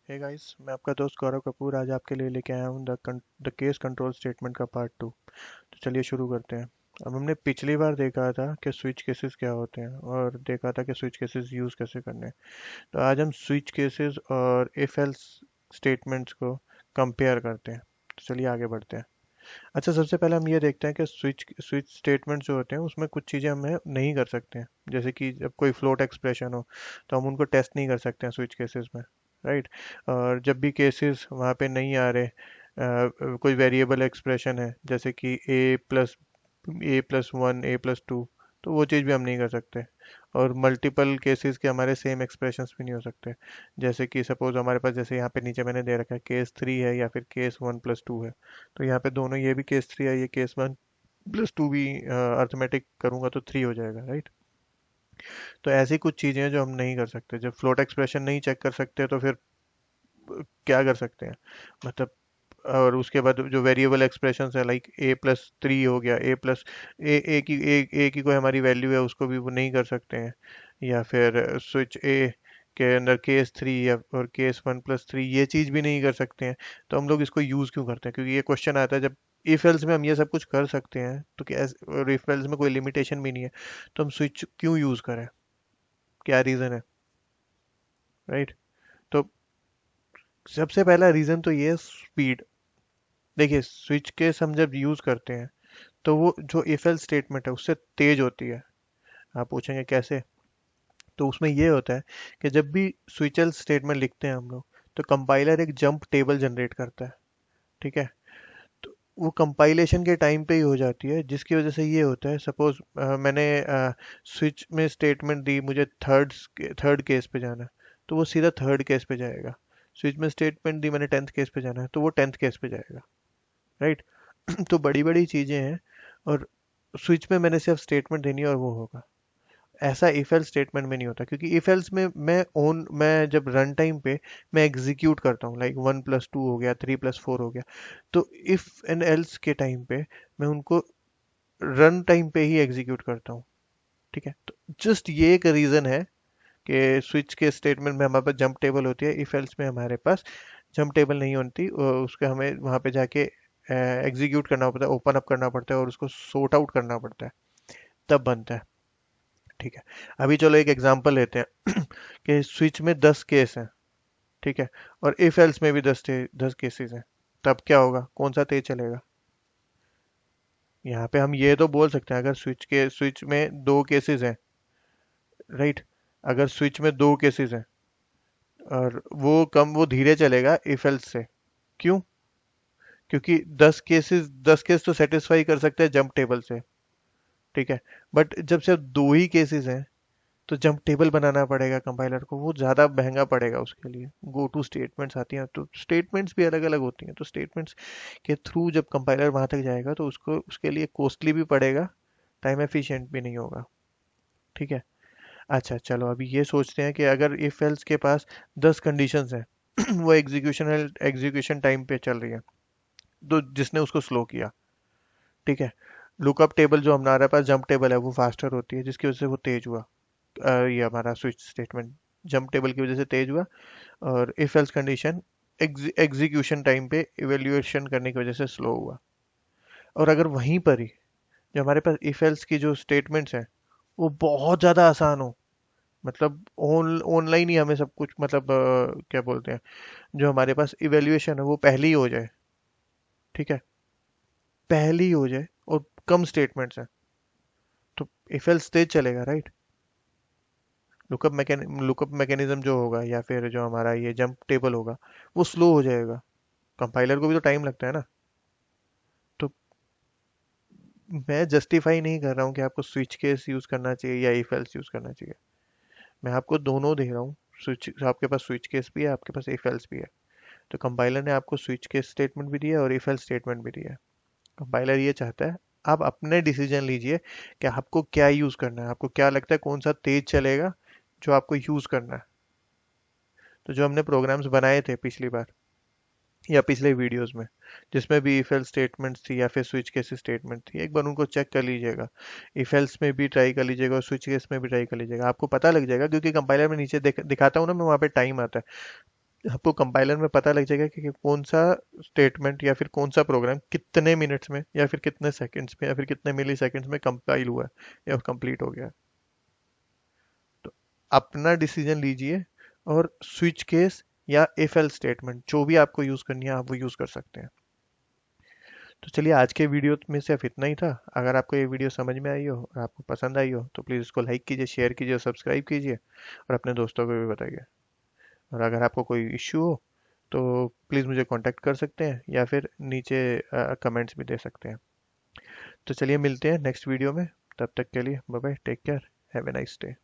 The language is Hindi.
हे गाइस, मैं आपका दोस्त गौरव कपूर आज आपके लिए लेके आया हूँ द केस कंट्रोल स्टेटमेंट का पार्ट 2। तो चलिए शुरू करते हैं। अब हमने पिछली बार देखा था कि स्विच केसेस क्या होते हैं और देखा था कि स्विच केसेस यूज़ कैसे करने हैं। तो आज हम स्विच केसेस और इफ एल्स स्टेटमेंट्स को कंपेयर करते हैं। तो चलिए आगे बढ़ते हैं। अच्छा, सबसे पहले हम ये देखते हैं कि स्विच स्विच स्टेटमेंट जो होते हैं उसमें कुछ चीज़ें हमें नहीं कर सकते हैं। जैसे कि जब कोई फ्लोट एक्सप्रेशन हो तो हम उनको टेस्ट नहीं कर सकते हैं स्विच केसेस में, राइट। और जब भी केसेस वहाँ पे नहीं आ रहे, कोई वेरिएबल एक्सप्रेशन है जैसे कि ए प्लस वन ए प्लस टू, तो वो चीज़ भी हम नहीं कर सकते। और मल्टीपल केसेस के हमारे सेम एक्सप्रेशंस भी नहीं हो सकते। जैसे कि सपोज हमारे पास, जैसे यहाँ पे नीचे मैंने दे रखा है केस 3 है या फिर केस 1+2 है। तो यहाँ पे दोनों, ये भी केस 3 है, ये केस 1+2 भी अर्थमेटिक करूंगा तो 3 हो जाएगा, राइट। तो ऐसी कुछ चीज़ें हैं जो हम नहीं कर सकते। जब फ्लोट एक्सप्रेशन नहीं चेक कर सकते तो फिर क्या कर सकते हैं, मतलब। और उसके बाद जो वेरिएबल एक्सप्रेशन है, लाइक ए+3 हो गया, ए की कोई हमारी वैल्यू है उसको भी वो नहीं कर सकते हैं। या फिर स्विच ए के अंदर केस 3 या और केस 1+3 ये चीज़ भी नहीं कर सकते हैं। तो हम लोग इसको यूज़ क्यों करते हैं? क्योंकि ये क्वेश्चन आता है जब इफ एल्स में हम ये सब कुछ कर सकते हैं तो क्या, और इफ एल्स में कोई लिमिटेशन भी नहीं है, तो हम स्विच क्यों यूज़ करें? क्या रीज़न है, राइट। तो सबसे पहला रीज़न तो ये है स्पीड। देखिए, स्विच केस हम जब यूज़ करते हैं तो वो जो इफ एल्स स्टेटमेंट है उससे तेज होती है। आप पूछेंगे कैसे? तो उसमें ये होता है कि जब भी स्विच एल्स स्टेटमेंट लिखते हैं हम लोग, तो कंपाइलर एक जंप टेबल जनरेट करता है, ठीक है। तो वो कंपाइलेशन के टाइम पे ही हो जाती है, जिसकी वजह से ये होता है, सपोज मैंने स्विच में स्टेटमेंट दी, मुझे थर्ड केस पे जाना है, तो वो सीधा थर्ड केस पे जाएगा। स्विच में स्टेटमेंट दी मैंने 10th केस पे जाना है, तो वो 10th केस पे जाएगा, राइट। तो बड़ी बड़ी चीजें हैं। और स्विच में मैंने सिर्फ स्टेटमेंट देनी है और वो होगा। ऐसा इफ एल्स स्टेटमेंट में नहीं होता, क्योंकि इफ एल्स में मैं जब रन टाइम पे मैं एग्जीक्यूट करता हूँ, लाइक 1+2 हो गया, 3+4 हो गया, तो इफ एंड एल्स के टाइम पे मैं उनको रन टाइम पे ही एग्जीक्यूट करता हूँ, ठीक है। तो जस्ट ये एक रीजन है कि स्विच के स्टेटमेंट में हमारे पास जंप टेबल होती है, इफ एल्स में हमारे पास जंप टेबल नहीं होती। उसका हमें वहां पे जाके एग्जीक्यूट करना पड़ता है, ओपन अप करना पड़ता है और उसको सोर्ट आउट करना पड़ता है, तब बनता है, ठीक है। अभी चलो एक एग्जांपल लेते हैं कि स्विच में 10 केस हैं, ठीक है, और इफ एल्स में भी 10 केसेस हैं। तब क्या होगा, कौन सा तेज चलेगा? यहाँ पे हम ये तो बोल सकते हैं, अगर स्विच में 2 केसेस हैं, राइट। अगर स्विच में 2 केसेस हैं और वो धीरे चलेगा इफ एल्स से। क्यों? क्योंकि 10 केस तो सेटिस्फाई कर सकते हैं जंप टेबल से, ठीक है। बट जब सिर्फ 2 ही केसेस हैं तो जंप टेबल बनाना पड़ेगा कंपाइलर को, वो ज़्यादा महंगा पड़ेगा उसके लिए। गो टू स्टेटमेंट्स आती हैं, तो स्टेटमेंट्स भी अलग अलग होती हैं, तो स्टेटमेंट्स के थ्रू जब कंपाइलर वहां तक जाएगा तो उसको उसके लिए कॉस्टली भी पड़ेगा, टाइम एफिशिएंट भी नहीं होगा, ठीक है। अच्छा चलो, अभी ये सोचते हैं कि अगर इफ एल्स के पास 10 कंडीशंस हैं वो एग्जीक्यूशन टाइम पे चल रही है, तो जिसने उसको स्लो किया, ठीक है। लुकअप टेबल जो हमारे पास जंप टेबल है वो फास्टर होती है, जिसकी वजह से वो तेज हुआ। ये हमारा स्विच स्टेटमेंट जंप टेबल की वजह से तेज हुआ। और if else condition execution time पे इवेल्युएशन करने की वजह से स्लो हुआ। और अगर वहीं पर ही जो हमारे पास इफ एल्स की जो स्टेटमेंट्स हैं वो बहुत ज़्यादा आसान हो, मतलब ऑनलाइन ही हमें सब कुछ, मतलब क्या बोलते हैं, जो हमारे पास इवेल्युएशन है वो पहले ही हो जाए, ठीक है, पहले ही हो जाए, और कम स्टेटमेंट्स हैं, तो इफ एल्स तेज चलेगा, राइट। लुकअप मैकेनिज्म जो होगा या फिर जो हमारा ये जंप टेबल होगा वो स्लो हो जाएगा। कंपाइलर को भी तो टाइम लगता है ना। तो मैं जस्टिफाई नहीं कर रहा हूँ कि आपको स्विच केस यूज करना चाहिए या इफ एल्स यूज करना चाहिए। मैं आपको दोनों दे रहा हूँ। स्विच, आपके पास स्विच केस भी है, आपके पास इफ एल्स भी है। तो कंपाइलर ने आपको स्विच केस स्टेटमेंट भी दिया है और इफ एल्स स्टेटमेंट भी दिया है। कंपाइलर ये चाहता है आप अपने डिसीजन लीजिए कि आपको क्या यूज करना है, आपको क्या लगता है कौन सा तेज चलेगा जो आपको यूज करना है। तो जो हमने प्रोग्राम्स बनाए थे पिछली बार या पिछले वीडियोस में, जिसमें भी इफ एल्स स्टेटमेंट्स थी या फिर स्विच केस स्टेटमेंट थी, एक बार उनको चेक कर लीजिएगा। इफ एल्स में भी ट्राई कर लीजिएगा और स्विच केस में भी ट्राई कर लीजिएगा, आपको पता लग जाएगा, क्योंकि कंपाइलर में नीचे दिखाता हूँ ना मैं, वहाँ पे टाइम आता है। आपको कंपाइलर में पता लग जाएगा कि कौन सा स्टेटमेंट या फिर कौन सा प्रोग्राम कितने मिनट्स में या फिर कितने सेकंड्स में या फिर कितने मिली सेकंड्स में कंपाइल हुआ है या कंप्लीट हो गया है। तो अपना डिसीजन लीजिए, और स्विच केस या इफ एल स्टेटमेंट जो भी आपको यूज करनी है आप वो यूज कर सकते हैं। तो चलिए, आज के वीडियो में सिर्फ इतना ही था। अगर आपको ये वीडियो समझ में आई हो और आपको पसंद आई हो तो प्लीज़ इसको लाइक कीजिए, शेयर कीजिए और सब्सक्राइब कीजिए, और अपने दोस्तों को भी बताइए। और अगर आपको कोई इश्यू हो तो प्लीज़ मुझे कांटेक्ट कर सकते हैं या फिर नीचे कमेंट्स भी दे सकते हैं। तो चलिए, मिलते हैं नेक्स्ट वीडियो में। तब तक के लिए bye bye, take care, have a nice day.